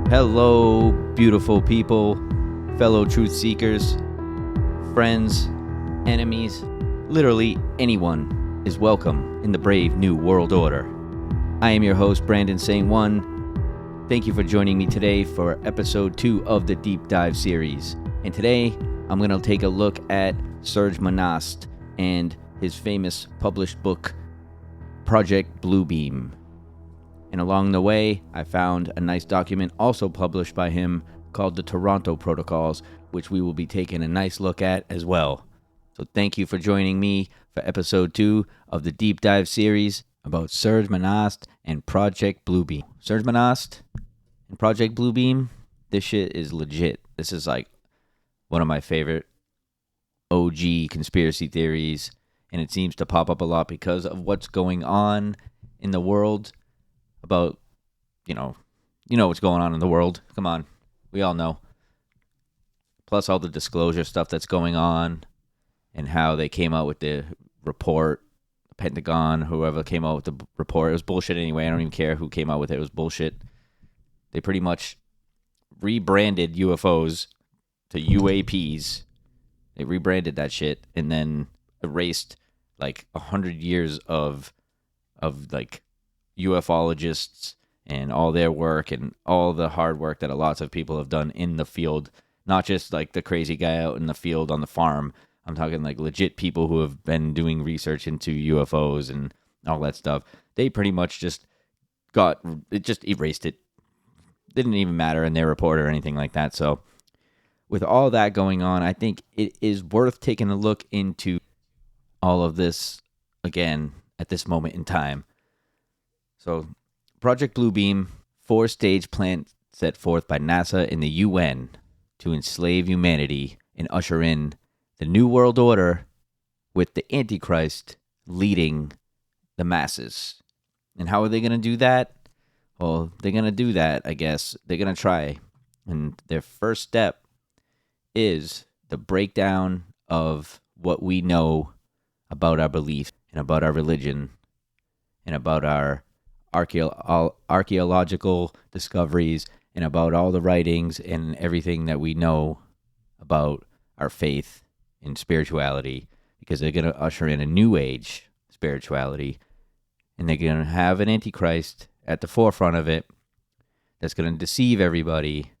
Hello, beautiful people, fellow truth seekers, friends, enemies, literally anyone is welcome in the brave new world order. I am your host, Brandon St. One. Thank you for joining me today for episode 2 of the Deep Dive series. And today, I'm going to take a look at Serge Monast and his famous published book, Project Bluebeam. And along the way, I found a nice document also published by him called the Toronto Protocols, which we will be taking a nice look at as well. So thank you for joining me for episode 2 of the Deep Dive series about Serge Monast and Project Bluebeam. Serge Monast and Project Bluebeam, this shit is legit. This is like one of my favorite OG conspiracy theories, and it seems to pop up a lot because of what's going on in the world. About, you know what's going on in the world. Come on, we all know. Plus all the disclosure stuff that's going on and how they came out with the report, the Pentagon, whoever came out with the report. It was bullshit anyway. I don't even care who came out with it. It was bullshit. They pretty much rebranded UFOs to UAPs. They rebranded that shit and then erased like 100 years of like ufologists and all their work and all the hard work that lots of people have done in the field, not just like the crazy guy out in the field on the farm. I'm talking like legit people who have been doing research into UFOs and all that stuff. They pretty much just erased it. Didn't even matter in their report or anything like that. So with all that going on, I think it is worth taking a look into all of this again at this moment in time. So, Project Bluebeam, 4-stage plan set forth by NASA and the UN to enslave humanity and usher in the New World Order with the Antichrist leading the masses. And how are they going to do that? Well, they're going to do that, I guess. They're going to try. And their first step is the breakdown of what we know about our beliefs and about our religion and about our archaeological discoveries and about all the writings and everything that we know about our faith and spirituality, because they're going to usher in a new age spirituality, and they're going to have an antichrist at the forefront of it that's going to deceive everybody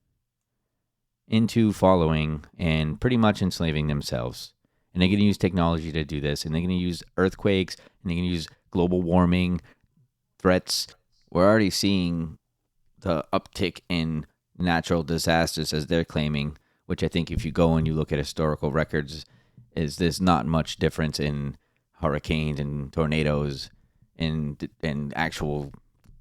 into following and pretty much enslaving themselves. And they're going to use technology to do this, and they're going to use earthquakes, and they're going to use global warming threats. We're already seeing the uptick in natural disasters as they're claiming, which I think if you go and you look at historical records, is there's not much difference in hurricanes and tornadoes and actual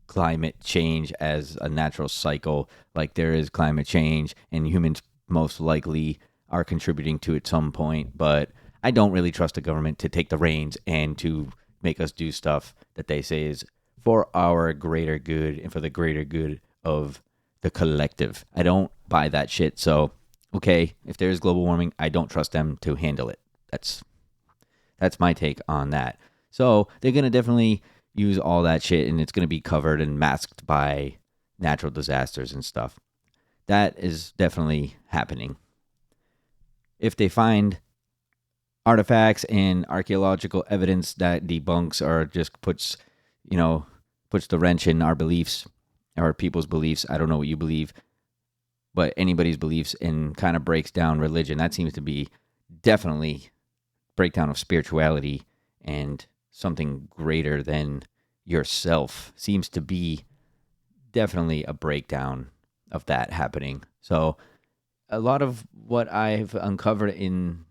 climate change as a natural cycle. Like there is climate change, and humans most likely are contributing to it at some point, but I don't really trust the government to take the reins and to make us do stuff that they say is for our greater good and for the greater good of the collective. I don't buy that shit. So, okay, if there's global warming, I don't trust them to handle it. That's my take on that. So they're going to definitely use all that shit, and it's going to be covered and masked by natural disasters and stuff. That is definitely happening. If they find artifacts and archaeological evidence that debunks or just puts the wrench in our beliefs, or people's beliefs. I don't know what you believe, but anybody's beliefs, and kind of breaks down religion. That seems to be definitely breakdown of spirituality and something greater than yourself. Seems to be definitely a breakdown of that happening. So a lot of what I've uncovered in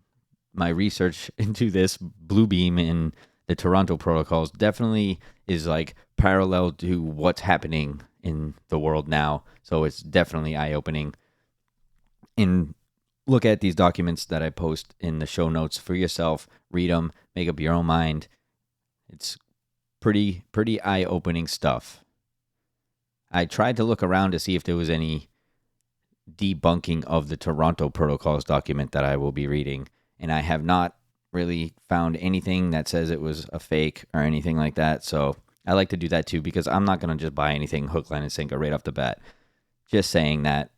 my research into this Bluebeam and the Toronto Protocols definitely is like parallel to what's happening in the world now. So it's definitely eye-opening. And look at these documents that I post in the show notes for yourself. Read them, make up your own mind. It's pretty eye-opening stuff. I tried to look around to see if there was any debunking of the Toronto Protocols document that I will be reading, and I have not really found anything that says it was a fake or anything like that. So I like to do that too, because I'm not going to just buy anything hook, line, and sinker right off the bat. just saying that.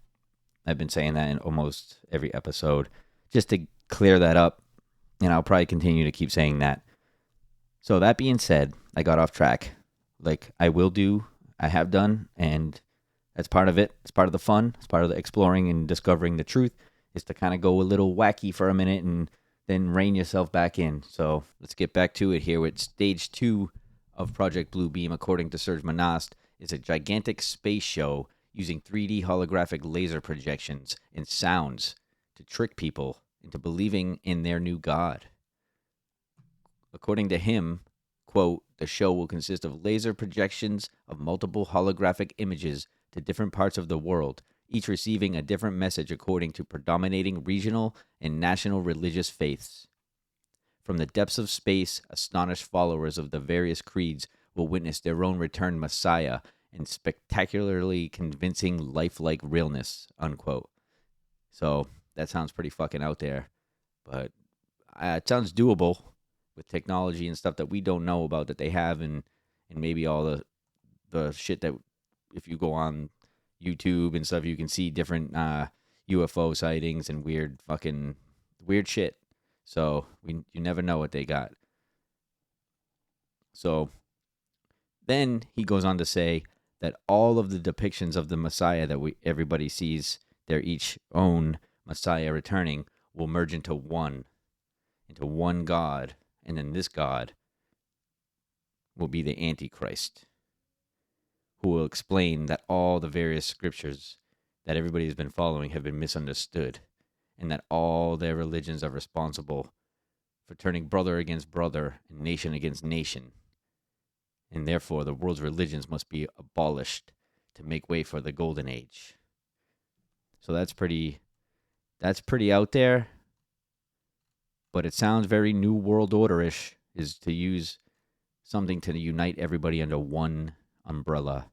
I've been saying that in almost every episode just to clear that up. And I'll probably continue to keep saying that. So that being said, I got off track. Like I have done, and that's part of it. It's part of the fun. It's part of the exploring and discovering the truth is to kind of go a little wacky for a minute and then rein yourself back in. So let's get back to it here with stage 2 of Project Bluebeam, according to Serge Monast, is a gigantic space show using 3D holographic laser projections and sounds to trick people into believing in their new god. According to him, quote, the show will consist of laser projections of multiple holographic images to different parts of the world, each receiving a different message according to predominating regional and national religious faiths. From the depths of space, astonished followers of the various creeds will witness their own returned Messiah in spectacularly convincing lifelike realness, unquote. So that sounds pretty fucking out there, but it sounds doable with technology and stuff that we don't know about that they have, and maybe all the shit that if you go on YouTube and stuff, you can see different UFO sightings and weird shit. So you never know what they got. So then he goes on to say that all of the depictions of the Messiah that everybody sees, their each own Messiah returning, will merge into one God, and then this God will be the Antichrist, who will explain that all the various scriptures that everybody has been following have been misunderstood, and that all their religions are responsible for turning brother against brother and nation against nation. And therefore, the world's religions must be abolished to make way for the golden age. So that's pretty out there, but it sounds very New World Order-ish, is to use something to unite everybody under one umbrella,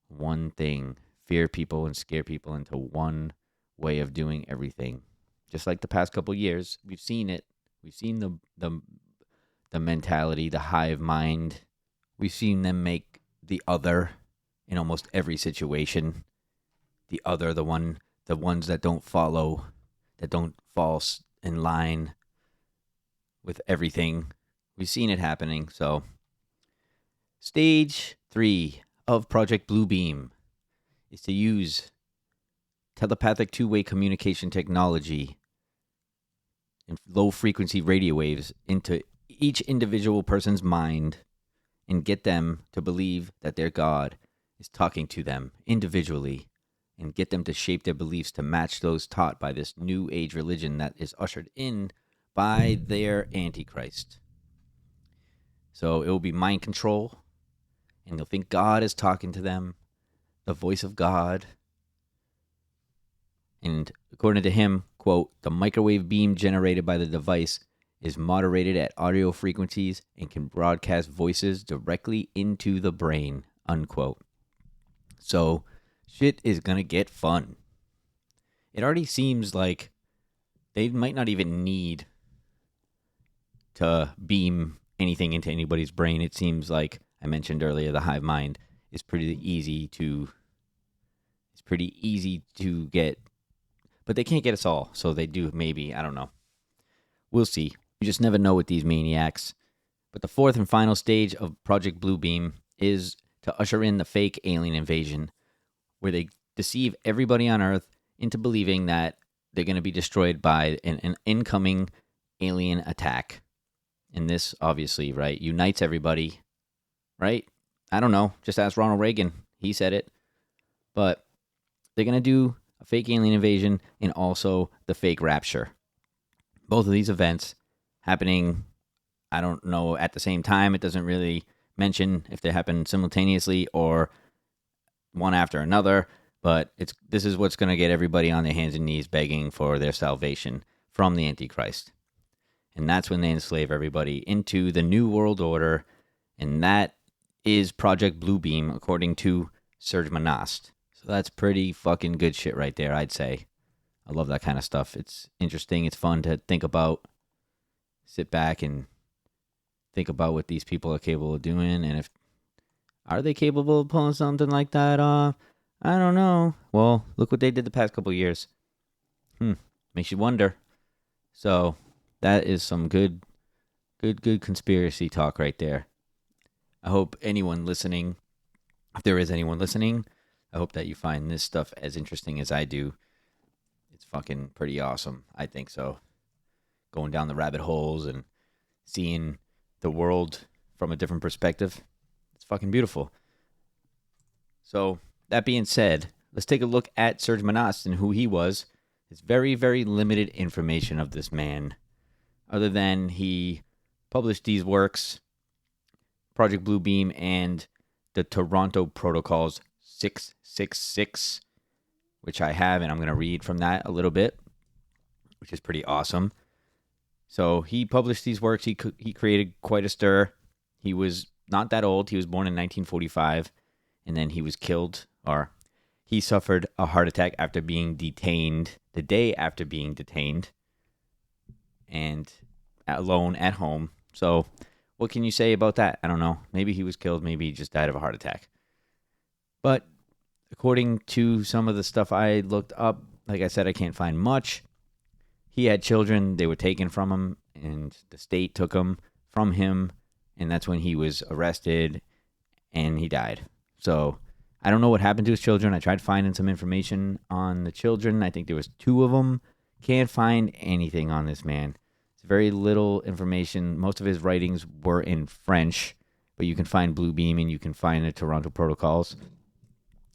one thing, fear people and scare people into one way of doing everything. Just like the past couple years, we've seen it. We've seen the mentality, the hive mind. We've seen them make the other in almost every situation. The other, the ones that don't fall in line with everything. We've seen it happening. So, stage 3 of Project Bluebeam is to use telepathic two-way communication technology and low-frequency radio waves into each individual person's mind and get them to believe that their God is talking to them individually, and get them to shape their beliefs to match those taught by this new age religion that is ushered in by their Antichrist. So it will be mind control, and they'll think God is talking to them, the voice of God. And according to him, quote, the microwave beam generated by the device is moderated at audio frequencies and can broadcast voices directly into the brain, unquote. So shit is going to get fun. It already seems like they might not even need to beam anything into anybody's brain. It seems like, I mentioned earlier, the hive mind is pretty easy to get, but they can't get us all. So they do, maybe, I don't know. We'll see. You just never know with these maniacs. But the fourth and final stage of Project Bluebeam is to usher in the fake alien invasion, where they deceive everybody on Earth into believing that they're going to be destroyed by an incoming alien attack. And this, obviously, right, unites everybody, right? I don't know. Just ask Ronald Reagan. He said it. But they're going to do a fake alien invasion and also the fake rapture. Both of these events happening, I don't know, at the same time. It doesn't really mention if they happen simultaneously or one after another, but this is what's going to get everybody on their hands and knees begging for their salvation from the Antichrist. And that's when they enslave everybody into the New World Order, and that is Project Bluebeam, according to Serge Monast. So that's pretty fucking good shit right there, I'd say. I love that kind of stuff. It's interesting. It's fun to think about. Sit back and think about what these people are capable of doing, and are they capable of pulling something like that off? I don't know. Well, look what they did the past couple years. Makes you wonder. So that is some good conspiracy talk right there. I hope anyone listening, if there is anyone listening, I hope that you find this stuff as interesting as I do. It's fucking pretty awesome. I think so. Going down the rabbit holes and seeing the world from a different perspective. It's fucking beautiful. So, that being said, let's take a look at Serge Monast and who he was. It's very, very limited information of this man, other than he published these works, Project Bluebeam and the Toronto Protocols 666, which I have, and I'm going to read from that a little bit, which is pretty awesome. So he published these works. He created quite a stir. He was not that old. He was born in 1945, and then he was killed, or he suffered a heart attack after being detained, the day after being detained, and alone at home. So what can you say about that? I don't know. Maybe he was killed. Maybe he just died of a heart attack. But according to some of the stuff I looked up, like I said, I can't find much. He had children. They were taken from him, and the state took them from him, and that's when he was arrested, and he died. So I don't know what happened to his children. I tried finding some information on the children. I think there was 2 of them. Can't find anything on this man. It's very little information. Most of his writings were in French, but you can find Bluebeam and you can find the Toronto Protocols.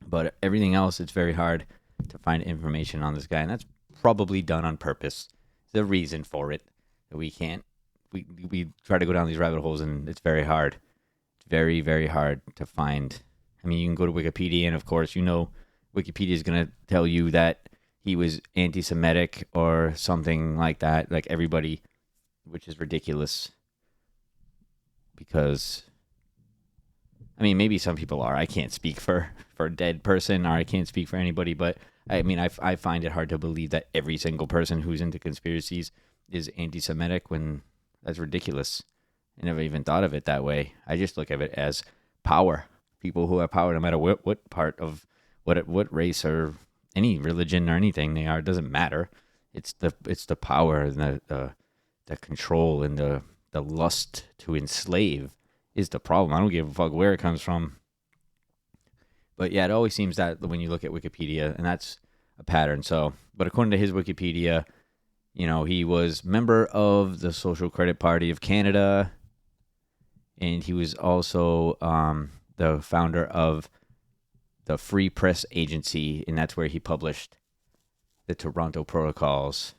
But everything else, it's very hard to find information on this guy, and that's probably done on purpose. The reason for it that we can't. We try to go down these rabbit holes, and it's very hard. It's very, very hard to find. I mean, you can go to Wikipedia, and of course, Wikipedia is going to tell you that he was anti-Semitic or something like that, like everybody, which is ridiculous. Because, I mean, maybe some people are. I can't speak for a dead person, or I can't speak for anybody, but I mean, I find it hard to believe that every single person who's into conspiracies is anti-Semitic when that's ridiculous. I never even thought of it that way. I just look at it as power. People who have power, no matter what part of what race or any religion or anything they are, it doesn't matter. It's the power and the control and the lust to enslave is the problem. I don't give a fuck where it comes from. But yeah, it always seems that when you look at Wikipedia, and that's a pattern. So, but according to his Wikipedia, he was member of the Social Credit Party of Canada, and he was also the founder of the Free Press Agency, and that's where he published the Toronto Protocols.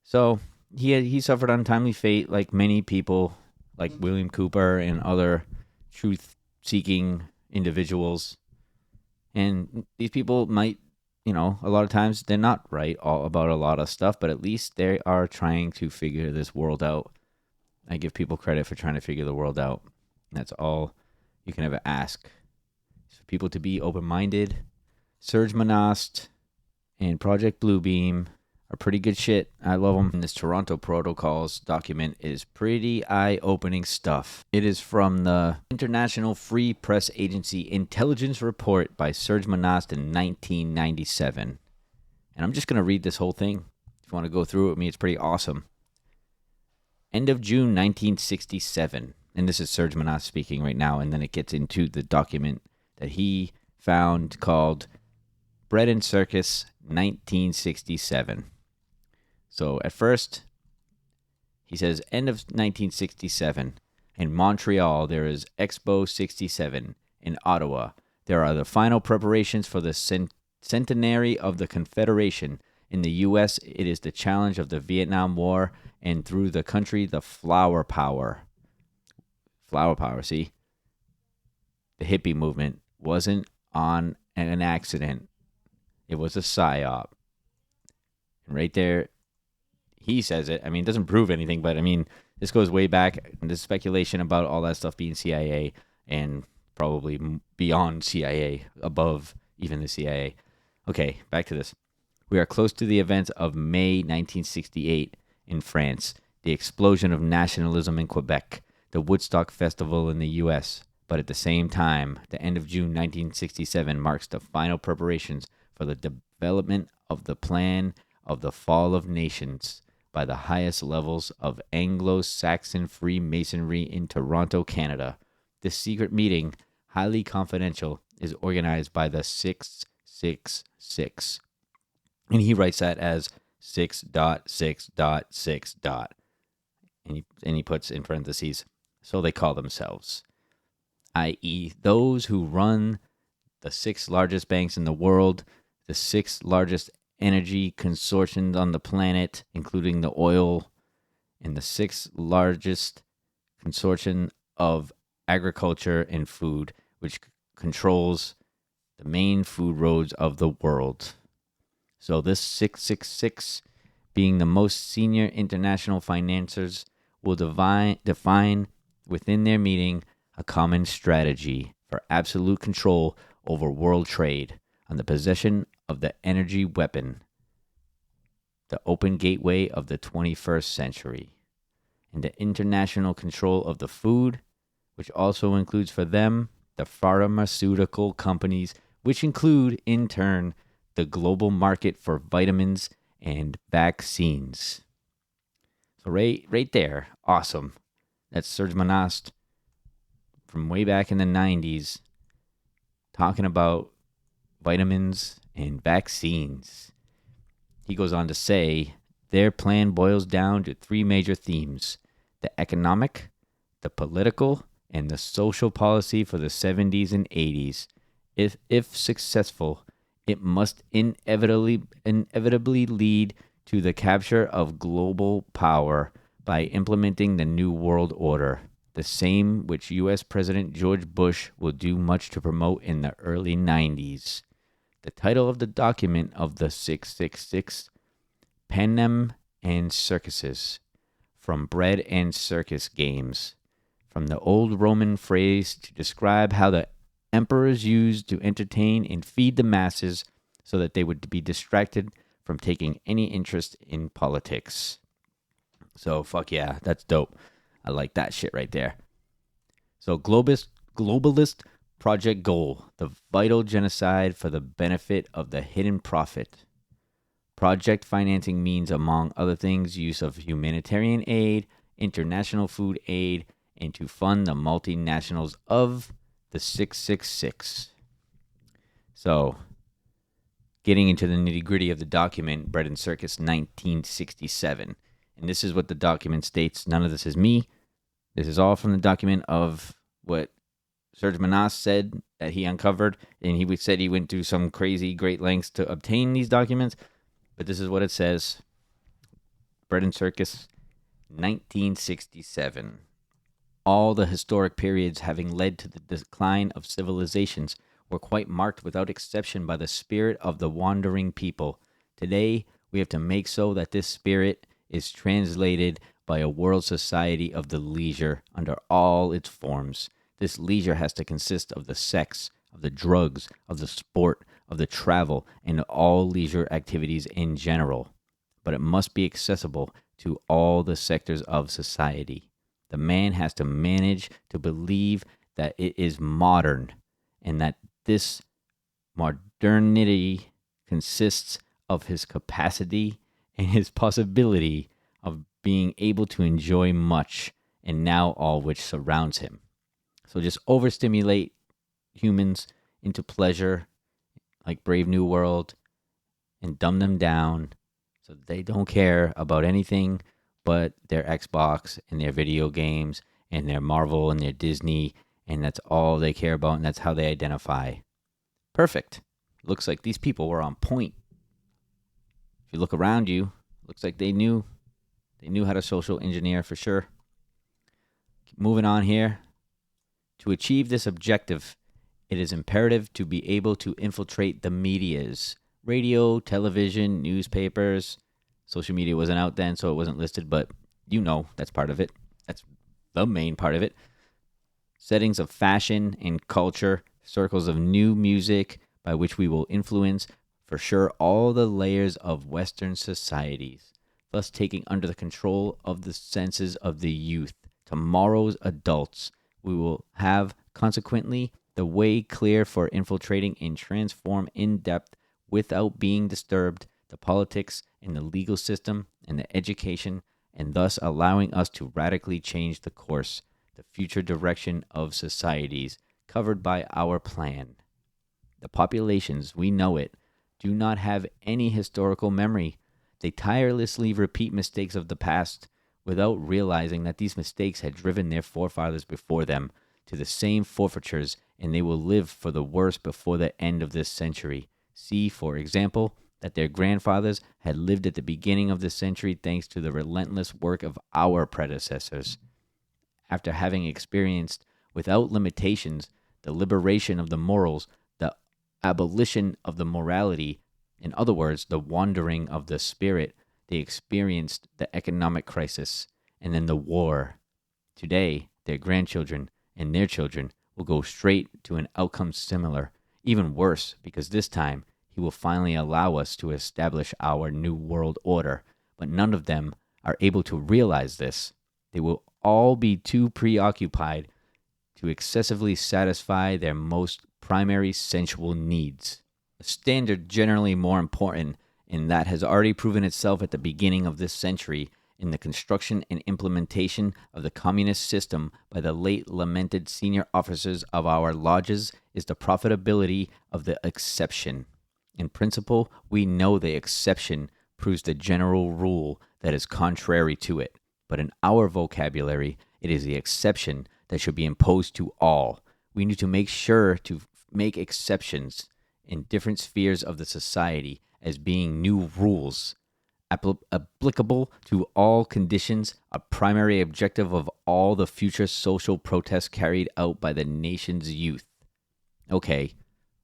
So he suffered untimely fate, like many people, like William Cooper and other truth-seeking individuals. And these people might, a lot of times they're not right all about a lot of stuff, but at least they are trying to figure this world out. I give people credit for trying to figure the world out. That's all you can ever ask. For people to be open-minded. Serge Monast and Project Bluebeam are pretty good shit. I love them. And this Toronto Protocols document is pretty eye-opening stuff. It is from the International Free Press Agency Intelligence Report by Serge Monast in 1997. And I'm just going to read this whole thing. If you want to go through it with me, it's pretty awesome. End of June 1967. And this is Serge Monast speaking right now, and then it gets into the document that he found called Bread and Circus 1967. So at first, he says, end of 1967. In Montreal, there is Expo 67. In Ottawa, there are the final preparations for the centenary of the Confederation. In the U.S., it is the challenge of the Vietnam War, and through the country, the flower power. Flower power, see? The hippie movement wasn't on an accident. It was a psyop. And right there, he says it. I mean, it doesn't prove anything, but I mean, this goes way back. There's speculation about all that stuff being CIA and probably beyond CIA, above even the CIA. Okay, back to this. We are close to the events of May 1968 in France, the explosion of nationalism in Quebec, the Woodstock Festival in the U.S., But at the same time, the end of June 1967 marks the final preparations for the development of the plan of the fall of nations by the highest levels of Anglo-Saxon Freemasonry in Toronto, Canada. This secret meeting, highly confidential, is organized by the 666. And he writes that as 6.6.6. And he puts in parentheses, so they call themselves, i.e., those who run the 6 largest banks in the world, the 6 largest energy consortiums on the planet, including the oil, and the 6 largest consortium of agriculture and food, which controls the main food roads of the world. So this 666, being the most senior international financiers, will define within their meeting a common strategy for absolute control over world trade on the possession of the energy weapon, the open gateway of the 21st century, and the international control of the food, which also includes for them the pharmaceutical companies, which include, in turn, the global market for vitamins and vaccines. So right there, awesome. That's Serge Monast from way back in the 90s talking about vitamins and vaccines. He goes on to say, their plan boils down to 3 major themes: the economic, the political, and the social policy for the 70s and 80s. If successful, it must inevitably lead to the capture of global power by implementing the New World Order, the same which U.S. President George Bush will do much to promote in the early 90s. The title of the document of the 666, Panem and Circuses, from bread and circus games, from the old Roman phrase to describe how the emperors used to entertain and feed the masses so that they would be distracted from taking any interest in politics. So, fuck yeah, that's dope. I like that shit right there. So, globalist project goal, the vital genocide for the benefit of the hidden profit. Project financing means, among other things, use of humanitarian aid, international food aid, and to fund the multinationals of the 666. So, getting into the nitty-gritty of the document, Bread and Circus 1967. And this is what the document states. None of this is me. This is all from the document of what Serge Monast said that he uncovered. And he said he went to some crazy great lengths to obtain these documents. But this is what it says. Bread and Circus 1967. All the historic periods having led to the decline of civilizations were quite marked without exception by the spirit of the wandering people. Today, we have to make so that this spirit is translated by a world society of the leisure under all its forms. This leisure has to consist of the sex, of the drugs, of the sport, of the travel, and all leisure activities in general. But it must be accessible to all the sectors of society. The man has to manage to believe that it is modern and that this modernity consists of his capacity and his possibility of being able to enjoy much and now all which surrounds him. So just overstimulate humans into pleasure like Brave New World and dumb them down so they don't care about anything but their Xbox and their video games and their Marvel and their Disney, and that's all they care about, and that's how they identify. Perfect. Looks like these people were on point. If you look around you, looks like they knew how to social engineer for sure. Moving on here. To achieve this objective, it is imperative to be able to infiltrate the medias. Radio, television, newspapers. Social media wasn't out then, so it wasn't listed, but that's part of it. That's the main part of it. Settings of fashion and culture, circles of new music by which we will influence, for sure, all the layers of Western societies, thus taking under the control of the senses of the youth. Tomorrow's adults, we will have Consequently, the way clear for infiltrating and transform in depth without being disturbed the politics and the legal system and the education, and thus allowing us to radically change the course, the future direction of societies covered by our plan. The populations, we know it, do not have any historical memory. They tirelessly repeat mistakes of the past without realizing that these mistakes had driven their forefathers before them to the same forfeitures, and they will live for the worse before the end of this century. See, for example, that their grandfathers had lived at the beginning of this century thanks to the relentless work of our predecessors. After having experienced, without limitations, the liberation of the morals, the abolition of the morality, in other words, the wandering of the spirit, they experienced the economic crisis and then the war. Today, their grandchildren and their children will go straight to an outcome similar, even worse, because this time he will finally allow us to establish our new world order. But none of them are able to realize this. They will all be too preoccupied to excessively satisfy their most primary sensual needs. A standard generally more important, and that has already proven itself at the beginning of this century in the construction and implementation of the communist system by the late lamented senior officers of our lodges, is the profitability of the exception. In principle, we know the exception proves the general rule that is contrary to it, but in our vocabulary, it is the exception that should be imposed to all. We need to make sure to make exceptions in different spheres of the society as being new rules, applicable to all conditions, a primary objective of all the future social protests carried out by the nation's youth. Okay,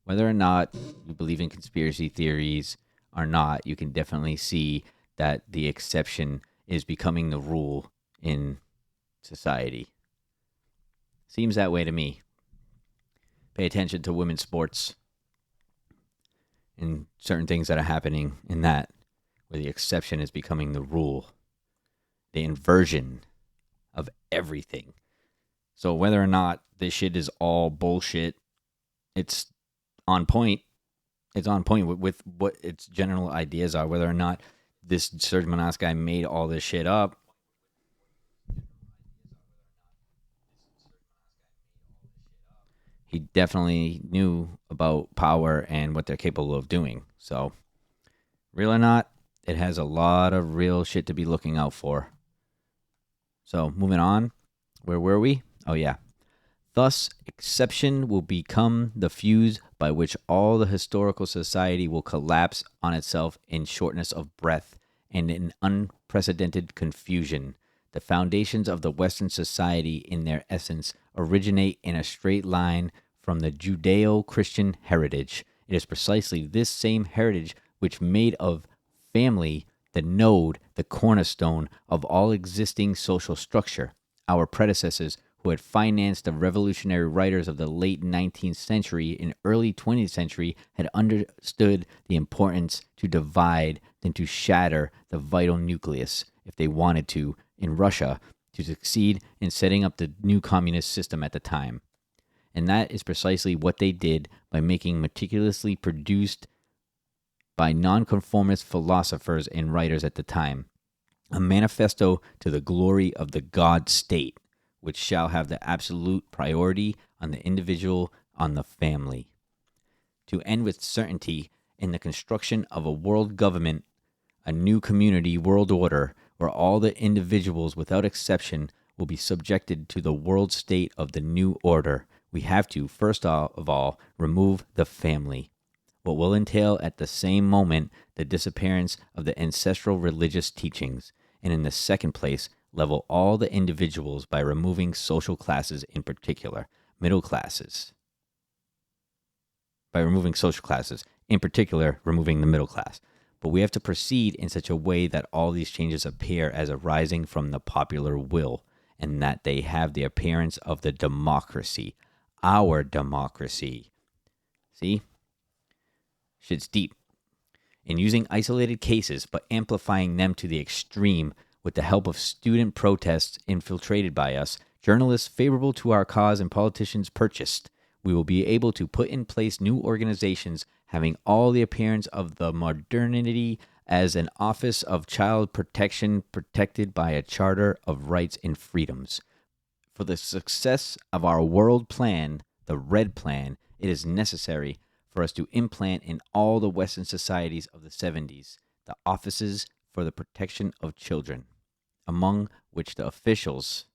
whether or not you believe in conspiracy theories or not, you can definitely see that the exception is becoming the rule in society. Seems that way to me. Pay attention to women's sports and certain things that are happening in that, where the exception is becoming the rule. The inversion of everything. So whether or not this shit is all bullshit, it's on point. It's on point with what its general ideas are. Whether or not this Serge Monast guy made all this shit up, he definitely knew about power and what they're capable of doing. So, real or not, it has a lot of real shit to be looking out for. So, moving on. Where were we? Oh, yeah. Thus, exception will become the fuse by which all the historical society will collapse on itself in shortness of breath and in unprecedented confusion. The foundations of the Western society, in their essence, originate in a straight line from the Judeo-Christian heritage. It is precisely this same heritage which made of family the node, the cornerstone of all existing social structure. Our predecessors, who had financed the revolutionary writers of the late 19th century and early 20th century, had understood the importance to divide than to shatter the vital nucleus, if they wanted to, in Russia, to succeed in setting up the new communist system at the time. And that is precisely what they did by making meticulously produced by nonconformist philosophers and writers at the time a manifesto to the glory of the God state, which shall have the absolute priority on the individual, on the family. To end with certainty in the construction of a world government, a new community world order, where all the individuals without exception will be subjected to the world state of the new order, we have to, first of all, remove the family, what will entail at the same moment the disappearance of the ancestral religious teachings, and in the second place, level all the individuals by removing social classes, in particular, middle classes. By removing social classes, in particular, removing the middle class. But we have to proceed in such a way that all these changes appear as arising from the popular will, and that they have the appearance of the democracy, our democracy. See? Shit's deep. In using isolated cases, but amplifying them to the extreme with the help of student protests infiltrated by us journalists favorable to our cause, and politicians purchased. We will be able to put in place new organizations having all the appearance of the modernity as an Office of Child Protection protected by a Charter of Rights and Freedoms. For the success of our world plan, the Red Plan, it is necessary for us to implant in all the Western societies of the 70s the offices for the protection of children, among which the officials,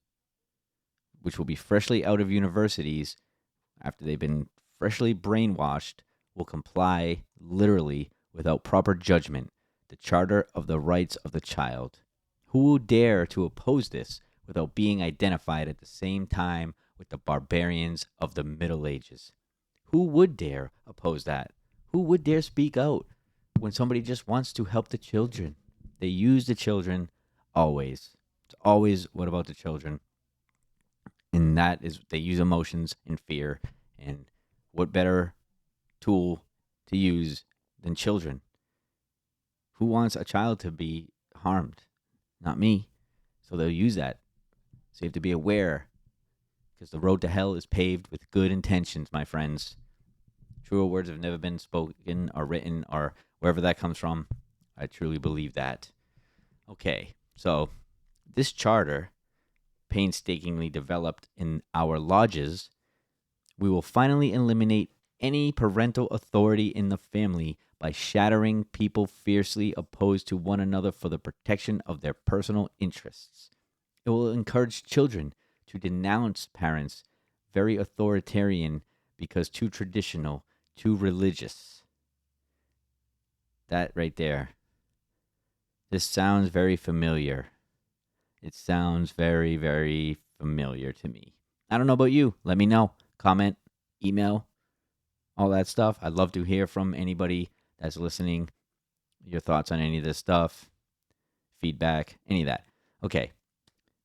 which will be freshly out of universities after they've been freshly brainwashed, will comply literally without proper judgment the Charter of the Rights of the Child. Who will dare to oppose this without being identified at the same time with the barbarians of the Middle Ages? Who would dare oppose that? Who would dare speak out when somebody just wants to help the children? They use the children always. It's always what about the children? And that is, they use emotions and fear. And what better tool to use than children? Who wants a child to be harmed? Not me. So they'll use that. So you have to be aware, because the road to hell is paved with good intentions, my friends. Truer words have never been spoken or written, or wherever that comes from. I truly believe that. Okay, so this charter, painstakingly developed in our lodges, we will finally eliminate any parental authority in the family by shattering people fiercely opposed to one another for the protection of their personal interests. It will encourage children to denounce parents very authoritarian because too traditional, too religious. That right there. This sounds very familiar. It sounds very, very familiar to me. I don't know about you. Let me know. Comment, email, all that stuff. I'd love to hear from anybody that's listening. Your thoughts on any of this stuff, feedback, any of that. Okay,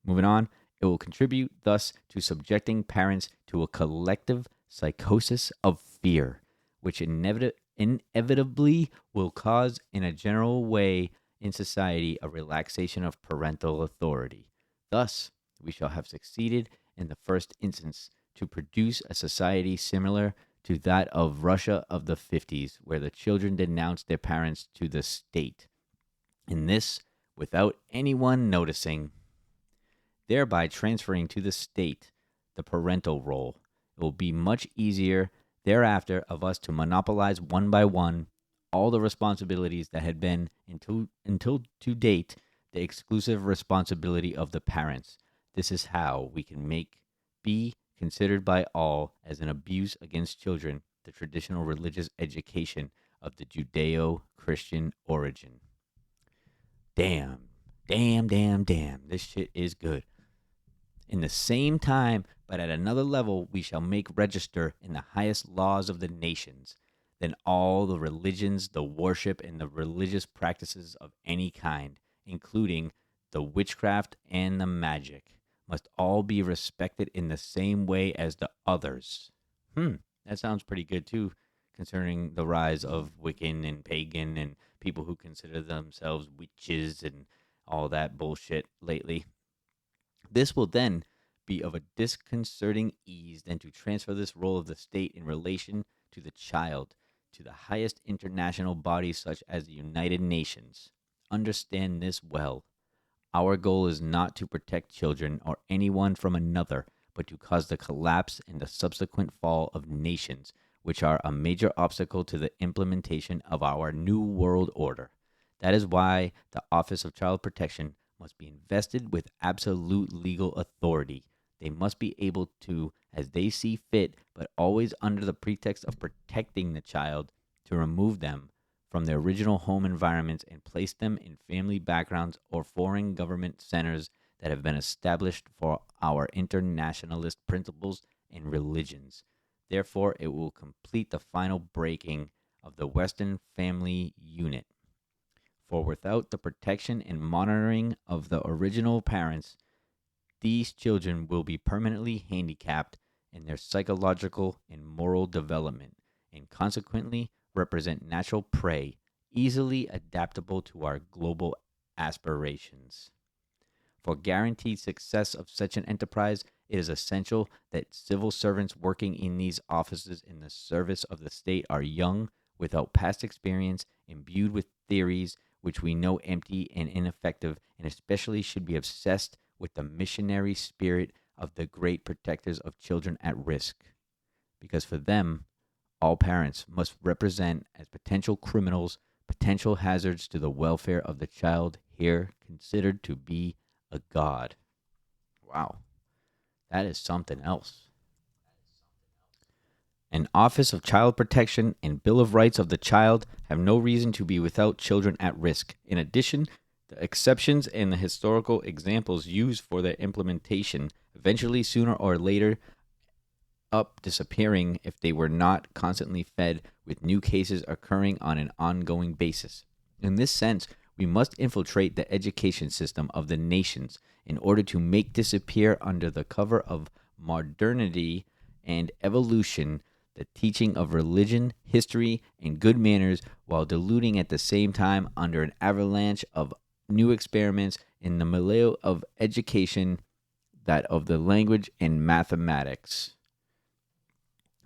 moving on. It will contribute thus to subjecting parents to a collective psychosis of fear, which inevitably will cause, in a general way in society, a relaxation of parental authority. Thus, we shall have succeeded in the first instance to produce a society similar to that of Russia of the 50s, where the children denounced their parents to the state, and this without anyone noticing, thereby transferring to the state the parental role. It will be much easier thereafter of us to monopolize one by one all the responsibilities that had been, until to date, the exclusive responsibility of the parents. This is how we can be considered by all as an abuse against children the traditional religious education of the Judeo-Christian origin. Damn. This shit is good. In the same time, but at another level, we shall make register in the highest laws of the nations, then all the religions, the worship, and the religious practices of any kind, including the witchcraft and the magic, must all be respected in the same way as the others. That sounds pretty good too, concerning the rise of Wiccan and pagan and people who consider themselves witches and all that bullshit lately. This will then be of a disconcerting ease than to transfer this role of the state in relation to the child to the highest international bodies such as the United Nations. Understand this well. Our goal is not to protect children or anyone from another, but to cause the collapse and the subsequent fall of nations, which are a major obstacle to the implementation of our new world order. That is why the Office of Child Protection must be invested with absolute legal authority. They must be able to, as they see fit, but always under the pretext of protecting the child, to remove them from their original home environments and place them in family backgrounds or foreign government centers that have been established for our internationalist principles and religions. Therefore, it will complete the final breaking of the Western family unit. For without the protection and monitoring of the original parents, these children will be permanently handicapped in their psychological and moral development, and consequently represent natural prey, easily adaptable to our global aspirations. For guaranteed success of such an enterprise, It is essential that civil servants working in these offices in the service of the state are young, without past experience, imbued with theories which we know empty and ineffective, and especially should be obsessed with the missionary spirit of the great protectors of children at risk. Because for them, all parents must represent as potential criminals, potential hazards to the welfare of the child here considered to be a god. Wow, that is something else. An Office of Child Protection and Bill of Rights of the Child have no reason to be without children at risk. In addition, the exceptions and the historical examples used for their implementation eventually, sooner or later, up disappearing if they were not constantly fed with new cases occurring on an ongoing basis. In this sense, we must infiltrate the education system of the nations in order to make disappear under the cover of modernity and evolution the teaching of religion, history, and good manners, while diluting at the same time under an avalanche of new experiments in the milieu of education, that of the language and mathematics.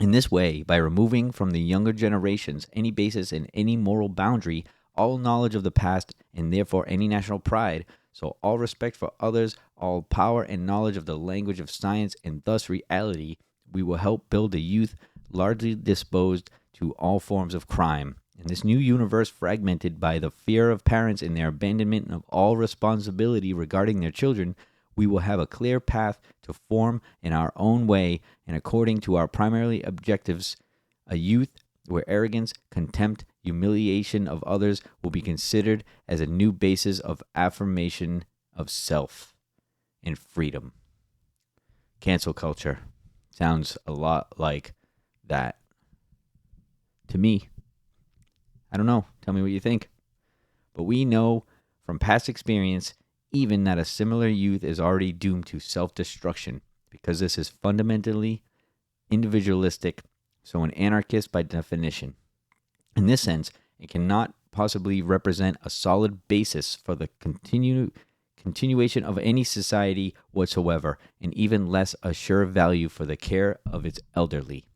In this way, by removing from the younger generations any basis in any moral boundary, all knowledge of the past, and therefore any national pride, so all respect for others, all power and knowledge of the language of science, and thus reality, we will help build a youth largely disposed to all forms of crime. In this new universe fragmented by the fear of parents and their abandonment of all responsibility regarding their children, we will have a clear path to form in our own way and according to our primary objectives, a youth where arrogance, contempt, humiliation of others will be considered as a new basis of affirmation of self and freedom. Cancel culture sounds a lot like that to me. I don't know. Tell me what you think. But we know from past experience even that a similar youth is already doomed to self-destruction because this is fundamentally individualistic, so an anarchist by definition. In this sense, it cannot possibly represent a solid basis for the continuation of any society whatsoever, and even less a sure value for the care of its elderly.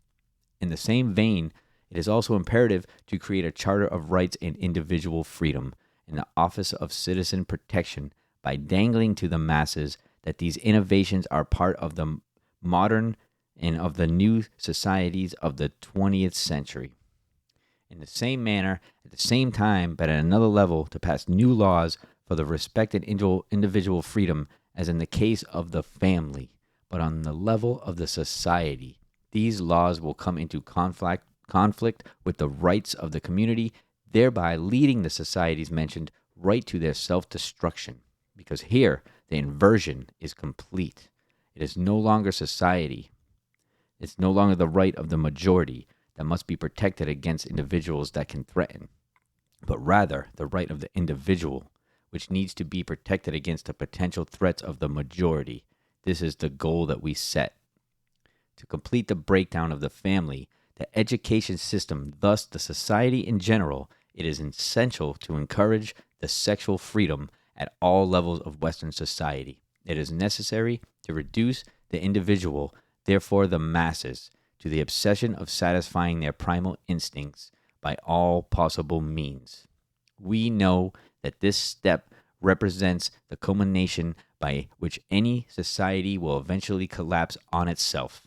In the same vein, it is also imperative to create a charter of rights and individual freedom in the office of citizen protection by dangling to the masses that these innovations are part of the modern and of the new societies of the 20th century. In the same manner, at the same time, but at another level, to pass new laws for the respect and individual freedom, as in the case of the family, but on the level of the society. These laws will come into conflict with the rights of the community, thereby leading the societies mentioned right to their self-destruction. Because here, the inversion is complete. It is no longer society. It's no longer the right of the majority that must be protected against individuals that can threaten, but rather the right of the individual, which needs to be protected against the potential threats of the majority. This is the goal that we set. To complete the breakdown of the family, the education system, thus the society in general, it is essential to encourage the sexual freedom at all levels of Western society. It is necessary to reduce the individual, therefore the masses, to the obsession of satisfying their primal instincts by all possible means. We know that this step represents the culmination by which any society will eventually collapse on itself.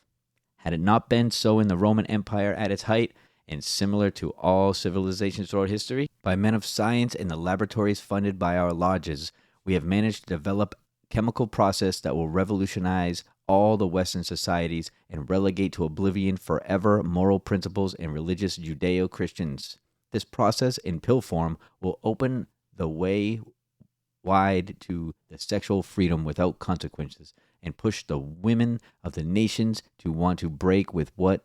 Had it not been so in the Roman Empire at its height, and similar to all civilizations throughout history, by men of science in the laboratories funded by our lodges, we have managed to develop a chemical process that will revolutionize all the Western societies and relegate to oblivion forever moral principles and religious Judeo-Christians. This process in pill form will open the way wide to the sexual freedom without consequences and push the women of the nations to want to break with what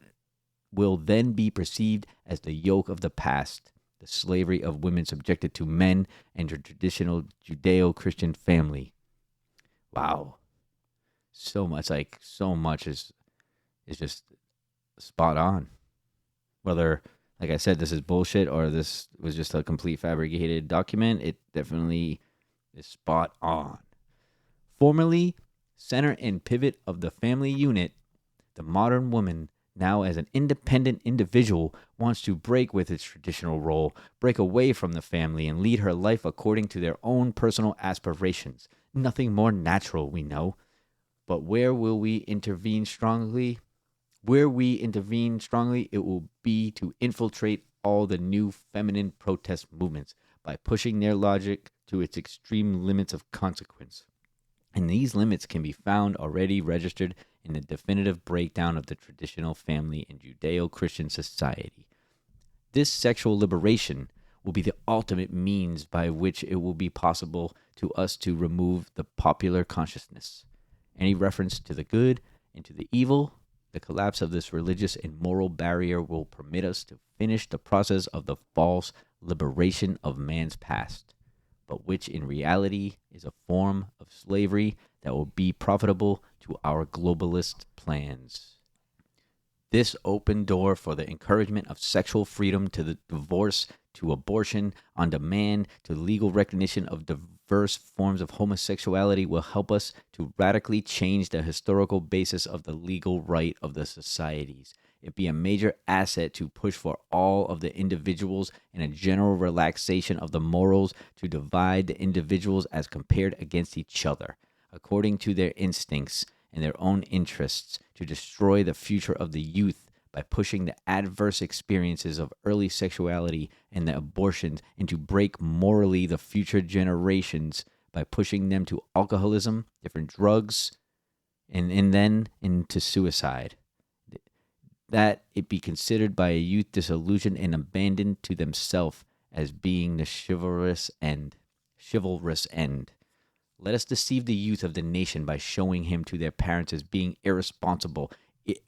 will then be perceived as the yoke of the past, the slavery of women subjected to men and the traditional Judeo-Christian family. Wow. So much is just spot on. Whether, like I said, this is bullshit or this was just a complete fabricated document, it definitely is spot on. Formerly, center and pivot of the family unit, the modern woman, now as an independent individual, wants to break with its traditional role, break away from the family, and lead her life according to their own personal aspirations. Nothing more natural, we know. But where will we intervene strongly? Where we intervene strongly, it will be to infiltrate all the new feminine protest movements by pushing their logic to its extreme limits of consequence. And these limits can be found already registered in the definitive breakdown of the traditional family in Judeo Christian society. This sexual liberation will be the ultimate means by which it will be possible to us to remove the popular consciousness. Any reference to the good and to the evil, the collapse of this religious and moral barrier will permit us to finish the process of the false liberation of man's past, but which in reality is a form of slavery that will be profitable to our globalist plans. This open door for the encouragement of sexual freedom, to the divorce, to abortion on demand, to legal recognition of diverse forms of homosexuality will help us to radically change the historical basis of the legal right of the societies. It be a major asset to push for all of the individuals and a general relaxation of the morals to divide the individuals as compared against each other, according to their instincts and their own interests, to destroy the future of the youth by pushing the adverse experiences of early sexuality and the abortions, and to break morally the future generations by pushing them to alcoholism, different drugs, and then into suicide. That it be considered by a youth disillusioned and abandoned to themselves as being the chivalrous end. Let us deceive the youth of the nation by showing him to their parents as being irresponsible,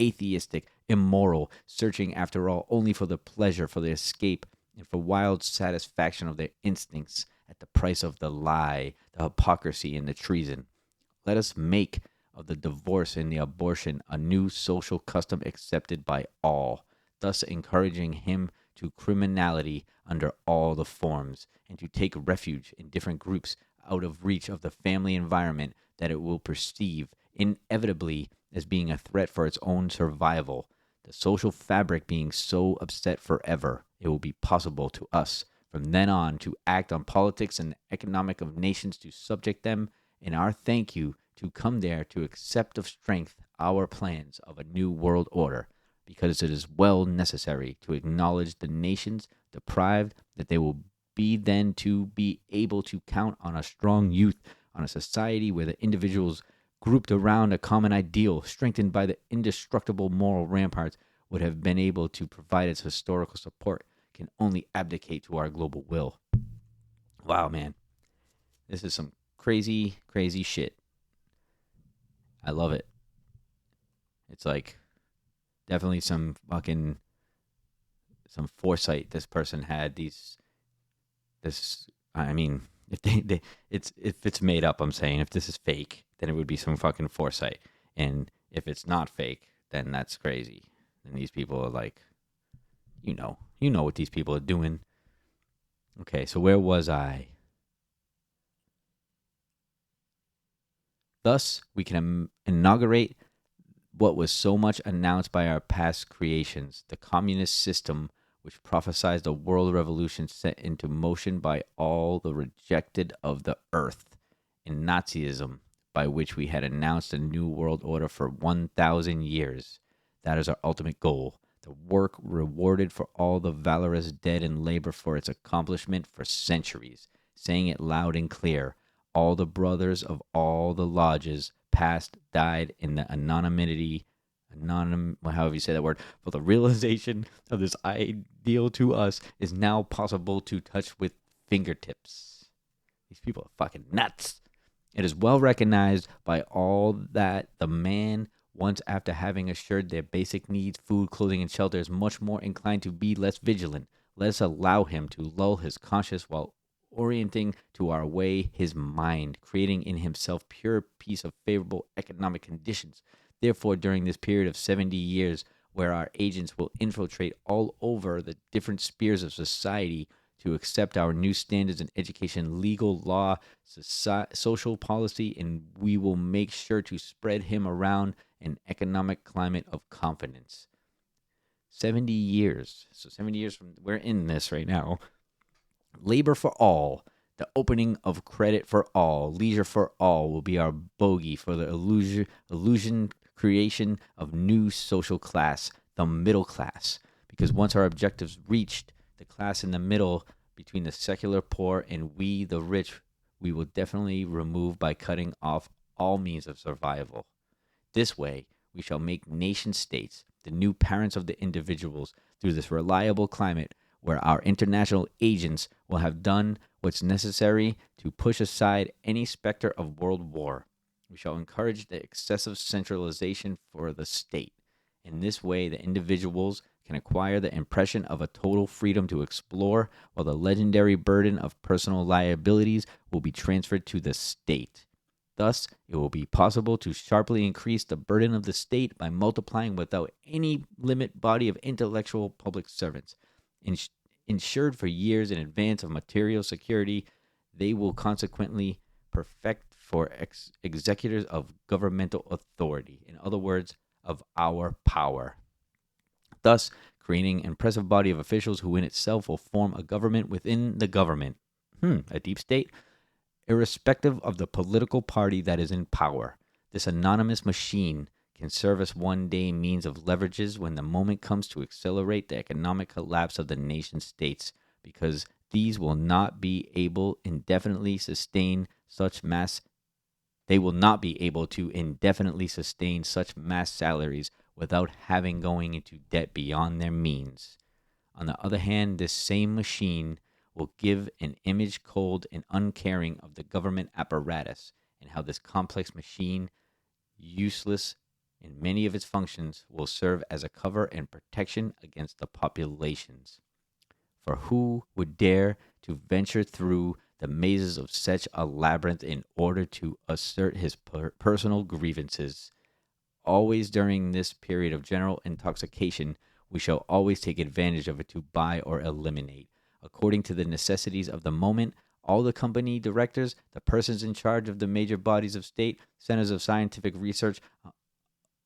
atheistic, immoral, searching after all only for the pleasure, for the escape, and for wild satisfaction of their instincts at the price of the lie, the hypocrisy, and the treason. Let us make of the divorce and the abortion a new social custom accepted by all, thus encouraging him to criminality under all the forms, and to take refuge in different groups out of reach of the family environment that it will perceive inevitably as being a threat for its own survival. The social fabric being so upset forever, it will be possible to us from then on to act on politics and the economic of nations to subject them, in our thank you to come there to accept of strength our plans of a new world order, because it is well necessary to acknowledge the nations deprived that they will be then to be able to count on a strong youth, on a society where the individuals grouped around a common ideal, strengthened by the indestructible moral ramparts, would have been able to provide its historical support, can only abdicate to our global will. Wow, man. This is some crazy, crazy shit. I love it. It's like definitely some foresight this person had. I mean, if it's made up, I'm saying if this is fake, then it would be some fucking foresight, and if it's not fake, then that's crazy. And these people are like, you know what these people are doing. Okay, so where was I? Thus, we can inaugurate what was so much announced by our past creations, the communist system, which prophesied a world revolution set into motion by all the rejected of the earth, and Nazism, by which we had announced a new world order for 1,000 years. That is our ultimate goal. The work rewarded for all the valorous dead in labor for its accomplishment for centuries, saying it loud and clear. All the brothers of all the lodges past died in the however you say that word, for the realization of this ideal to us is now possible to touch with fingertips. These people are fucking nuts. It is well recognized by all that the man, once after having assured their basic needs, food, clothing, and shelter, is much more inclined to be less vigilant. Let us allow him to lull his conscience while orienting to our way his mind, creating in himself pure peace of favorable economic conditions. Therefore, during this period of 70 years, where our agents will infiltrate all over the different spheres of society to accept our new standards in education, legal, law, social policy, and we will make sure to spread him around an economic climate of confidence. 70 years. So 70 years from, we're in this right now. Labor for all, the opening of credit for all, leisure for all will be our bogey for the illusion creation of new social class, the middle class. Because once our objectives reached, the class in the middle between the secular poor and we, the rich, we will definitely remove by cutting off all means of survival. This way, we shall make nation states the new parents of the individuals through this reliable climate where our international agents will have done what's necessary to push aside any specter of world war. We shall encourage the excessive centralization for the state. In this way, the individuals can acquire the impression of a total freedom to explore, while the legendary burden of personal liabilities will be transferred to the state. Thus, it will be possible to sharply increase the burden of the state by multiplying without any limit body of intellectual public servants. Insured for years in advance of material security, they will consequently perfect for executors of governmental authority, in other words, of our power. Thus, creating an impressive body of officials who in itself will form a government within the government. A deep state? Irrespective of the political party that is in power. This anonymous machine can serve as one-day means of leverages when the moment comes to accelerate the economic collapse of the nation states, because these will not be able indefinitely sustain such mass they will not be able to indefinitely sustain such mass salaries without having going into debt beyond their means. On the other hand, this same machine will give an image cold and uncaring of the government apparatus, and how this complex machine, useless in many of its functions, will serve as a cover and protection against the populations. For who would dare to venture through the mazes of such a labyrinth in order to assert his personal grievances? Always during this period of general intoxication, we shall always take advantage of it to buy or eliminate, according to the necessities of the moment, all the company directors, the persons in charge of the major bodies of state, centers of scientific research,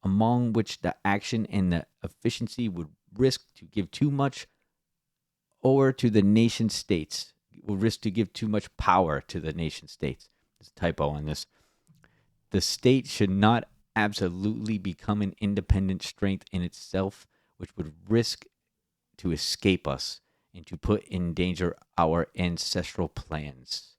among which the action and the efficiency would risk to give too much or to the nation states, will risk to give too much power to the nation states. There's a typo on this. The state should not absolutely become an independent strength in itself, which would risk to escape us and to put in danger our ancestral plans.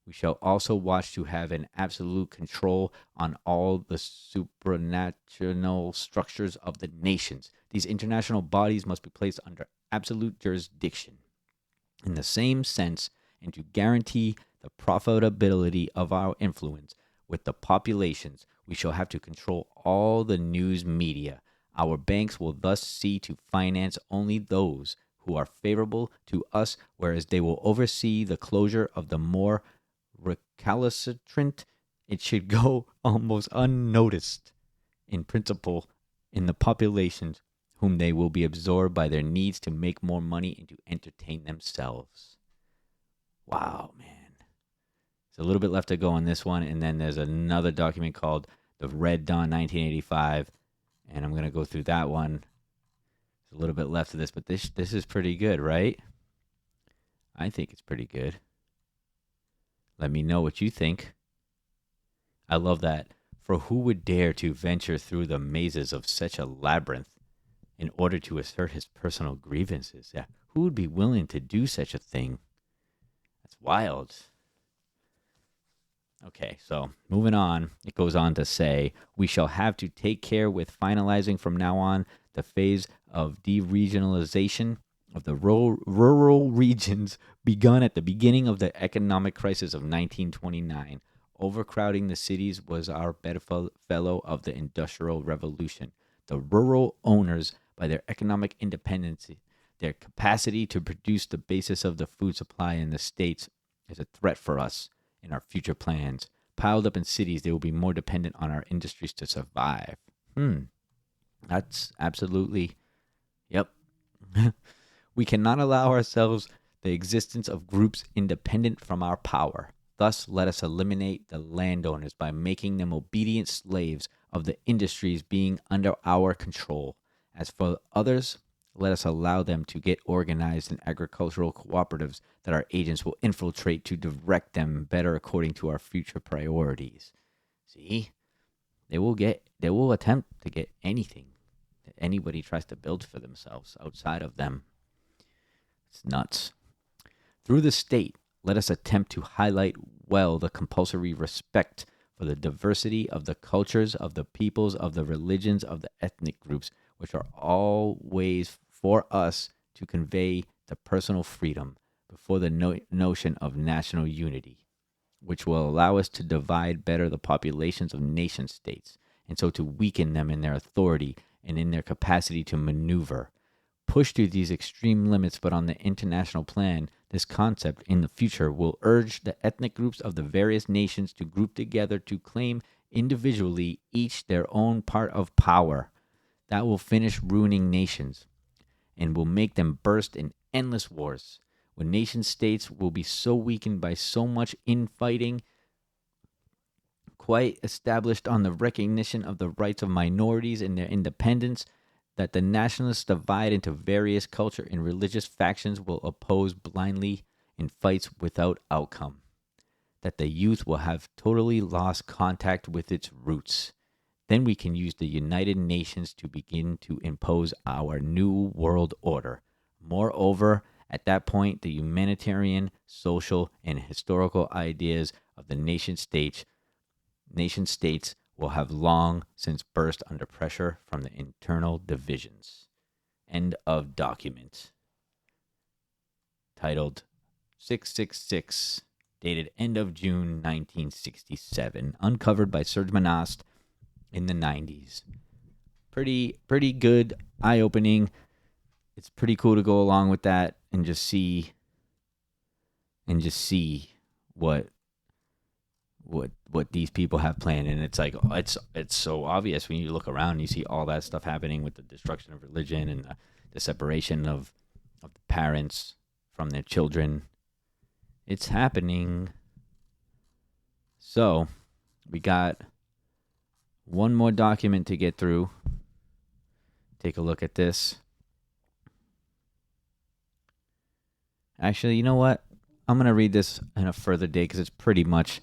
We shall also watch to have an absolute control on all the supranational structures of the nations. These international bodies must be placed under absolute jurisdiction. In the same sense, and to guarantee the profitability of our influence with the populations, we shall have to control all the news media. Our banks will thus see to finance only those who are favorable to us, whereas they will oversee the closure of the more recalcitrant. It should go almost unnoticed in principle in the populations whom they will be absorbed by their needs to make more money and to entertain themselves. Wow, man. There's a little bit left to go on this one, and then there's another document called The Red Dawn 1985, and I'm going to go through that one. There's a little bit left of this, but this is pretty good, right? I think it's pretty good. Let me know what you think. I love that. For who would dare to venture through the mazes of such a labyrinth in order to assert his personal grievances? Yeah. Who would be willing to do such a thing? That's wild. Okay, so moving on, it goes on to say, we shall have to take care with finalizing from now on the phase of deregionalization of the rural regions begun at the beginning of the economic crisis of 1929. Overcrowding the cities was our bedfellow of the Industrial Revolution. The rural owners, by their economic independence, their capacity to produce the basis of the food supply in the states, is a threat for us in our future plans. Piled up in cities, they will be more dependent on our industries to survive. That's absolutely, yep. We cannot allow ourselves the existence of groups independent from our power. Thus, let us eliminate the landowners by making them obedient slaves of the industries being under our control. As for others, let us allow them to get organized in agricultural cooperatives that our agents will infiltrate to direct them better according to our future priorities. See? They will attempt to get anything that anybody tries to build for themselves outside of them. It's nuts. Through the state, let us attempt to highlight well the compulsory respect for the diversity of the cultures, of the peoples, of the religions, of the ethnic groups, which are all ways for us to convey the personal freedom before the notion of national unity, which will allow us to divide better the populations of nation states, and so to weaken them in their authority and in their capacity to maneuver. Pushed to these extreme limits, but on the international plan, this concept in the future will urge the ethnic groups of the various nations to group together to claim individually each their own part of power. That will finish ruining nations and will make them burst in endless wars, when nation states will be so weakened by so much infighting, quite established on the recognition of the rights of minorities and their independence, that the nationalists divide into various culture and religious factions will oppose blindly in fights without outcome, that the youth will have totally lost contact with its roots. Then we can use the United Nations to begin to impose our new world order. Moreover, at that point, the humanitarian, social, and historical ideas of the nation states will have long since burst under pressure from the internal divisions. End of document. Titled 666, dated end of June 1967, uncovered by Serge Monast in the 90s. Pretty good, eye-opening. It's pretty cool to go along with that and just see what these people have planned. And it's like it's so obvious when you look around and you see all that stuff happening with the destruction of religion and the separation of the parents from their children. It's happening. So we got one more document to get through. Take a look at this. Actually, you know what? I'm going to read this in a further day because it's pretty much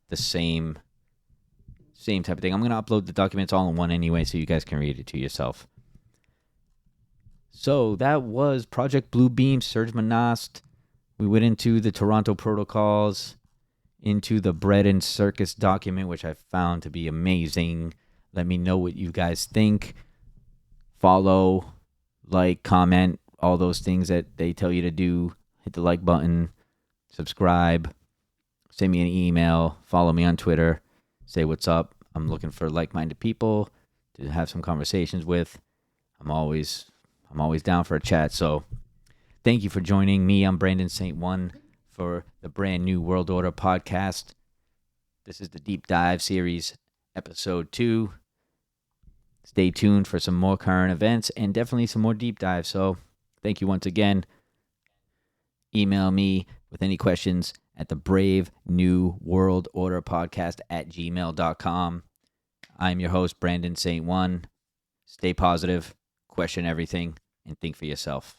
the same type of thing. I'm going to upload the documents all in one anyway so you guys can read it to yourself. So that was Project Bluebeam, Serge Monast. We went into the Toronto Protocols, into the Bread and Circus document, which I found to be amazing. Let me know what you guys think. Follow, like, comment, all those things that they tell you to do. Hit the like button, subscribe, send me an email, follow me on Twitter, say what's up. I'm looking for like-minded people to have some conversations with. I'm always down for a chat. So thank you for joining me. I'm Brandon St. One for the brand new World Order podcast. This is the Deep Dive series, episode 2. Stay tuned for some more current events and definitely some more deep dives. So thank you once again. Email me with any questions at the Brave New World Order podcast at gmail.com. I'm your host, Brandon St. One. Stay positive, question everything, and think for yourself.